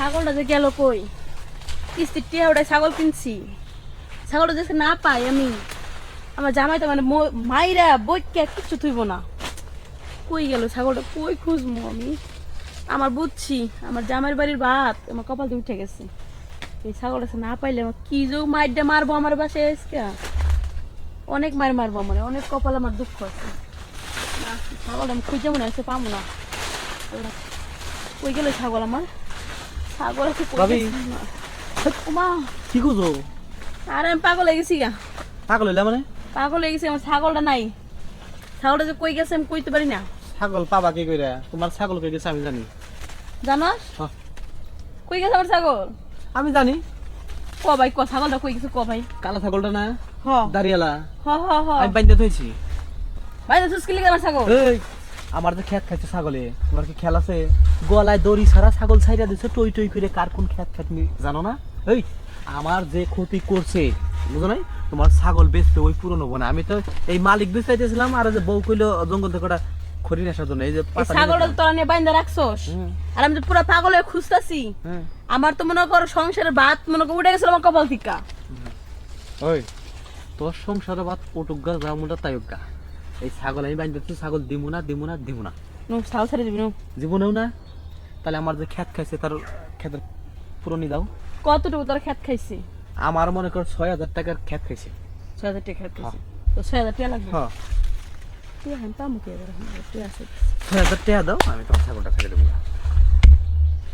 ছাগলটা যে গেল কই? কিস্তির টিয়া ওটাই ছাগল কিনছি, ছাগলটা যে না পাই আমি, আমার জামাই তো মানে মাইরা বইকে কিচ্ছু থইব না। কই গেল ছাগলটা, কই খুঁজবো আমি? আমার বুঝছি আমার জামাইয়ের বাড়ির ভাত আমার কপাল দিয়ে উঠে গেছে। এই ছাগলটা না পাইলে আমার কি যে মাইরটা মারবো আমার বাসায় আজকে, অনেক মার মারবো আমার, অনেক কপাল আমার দুঃখ আছে। না, ছাগলটা আমি খুঁজে মনে হচ্ছে পাবো না। কই গেল ছাগল আমার? ছাগল আছে কই ভাবি। গেছে না। ওমা, কি খুঁজো? আরে আমি পাগল হয়ে গেছি গা, পাগল হইলা মানে? পাগল হয়ে গেছি। আমার ছাগলটা নাই, ছাগলটা যে কই গেছে আমি কইতে পারি না। ছাগল পাবা কি কইরা? তোমার ছাগল কই গেছে আমি জানি। জানাস হ্যাঁ। কই গেছে আমার ছাগল? আমি জানি। ক ভাই ক, ছাগলটা কই গেছে ক ভাই। কালা ছাগলটা না? হ দাঁড়িয়ালা। হ হ হ আমি বাইন্দা থইছি। ভাই তো সুস্কি লেগে আমার ছাগল। এই আমার তো খেত খাইছে ছাগলে। তোমার কি খেয়াল আছে? গলায় দড়ি ছাড়া ছাগল ছাইরা দিছে টই টই করে, কার কোন খেত খাটনি জানো না? এই আমার যে ক্ষতি করছে বুঝো নাই? তোমার ছাগল বেচতে ওই পুরনো বোনা, আমি তো এই মালিক বেচাইতেছিলাম, আর যে বউ কইলো জঙ্গল থেকে ওটা খড়ি নেশার জন্য এই যে এই পাতা ছাগলটা নিয়ে তোরা নিয়ে বাইন্দা রাখছস, হুম, আর আমি তো পুরো পাগল হয়ে খুঁজতাছি। হ্যাঁ। আমার তো মনে কর সংসারের ভাত মনে কর উঠে গেছিল আমার কপাল থেকে। ওই তোর সংসারে বাদ পটুগা জামুটা তাইগা, এই ছাগল আমি বাইন্দা, ছাগল দিমু না দিমু না দিমু না, নো ছাগল ছেড়ে দিবি নো। জীবনেও না। তাহলে আমার যে খেত খাইছে তার খেতের পুরনি দাও। কতটুকু তোর খেত খাইছে? আমার মনে কর 6,000 টাকার খেত খাইছে। 6,000 টাকা খেত খাইছে তো 6,000 টাকা লাগবে। হ্যাঁ, তুই এখন পামু কে এবার, তুই আছে 6,000 টাকা দাও, আমি তোমার ছাগলটা ছেড়ে দেবো।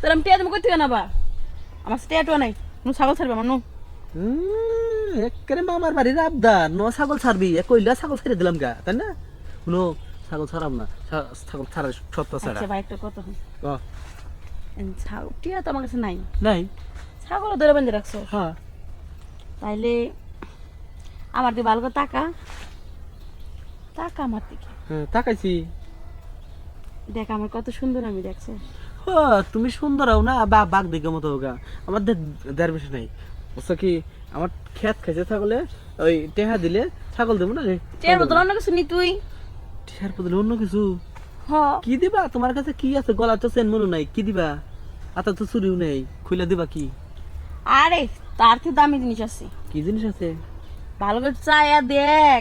তোর আমি টিয়া তুমি কই থেকে নাবা? আমার সাথে টিয়া নাই, নো ছাগল ছাড়বে আমার নো। একেবারে মামার বাড়ির আবদার, ন ছাগল ছাড়বি, কইলা ছাগল ছেড়ে দিলাম গা, তাই না? শুনো, ছাগল ছাড়াম না, ছাগল ছাড়া সত্য ছাড়া। আচ্ছা ভাই একটা কথা শুন, ও, ছাগল টিয়া তো আমার কাছে নাই, নাই। ছাগল ধরে বেঁধে রাখছো, হ্যাঁ, তাইলে আমার দিকে ভালো করে টাকা টাকা আমার দিকে হ্যাঁ তাকাইছি। দেখ আমার কত সুন্দর আমি, দেখছো? তুমি সুন্দর হও না, বা বাঘ দিকে মতো হোগা, আমার দেড় বেশি নাই। বুঝছো কি, আমার খেত খাইছে ছাগলে, ওই টেহা দিলে ছাগল দেবো না রে। টিয়ার বদল অন্য কিছু নি তুই। টেহার বদলে অন্য কিছু হ কি দিবা? তোমার কাছে কি আছে? গলা তো চেন মনে নাই, কি দিবা? আতা তো চুরিও নেই, খুইলা দিবা কি? আরে তার থেকে দামি জিনিস আছে, কি জিনিস আছে? ভালো করে চায়া দেখ,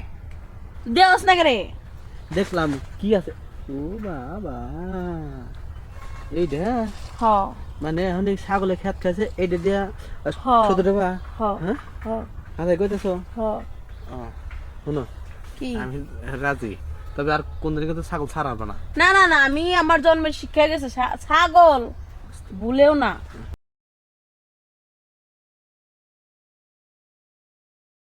দেওস না রে। দেখলাম কি আছে। ও বাবা, এইটা হ মানে এখন এই ছাগলে খেত খাইছে, এইটা দিয়া হ্যাঁ। 17 টাকা। হ হ্যাঁ, হ আচ্ছা কইতেছো? হ শুনো, কি? আমি রাজি, তবে আর কোন দিকে তো ছাগল ছাড়াবো না। না না না, আমি আমার জন্মের শিক্ষা হয়ে গেছে ছাগল ভুলেও না।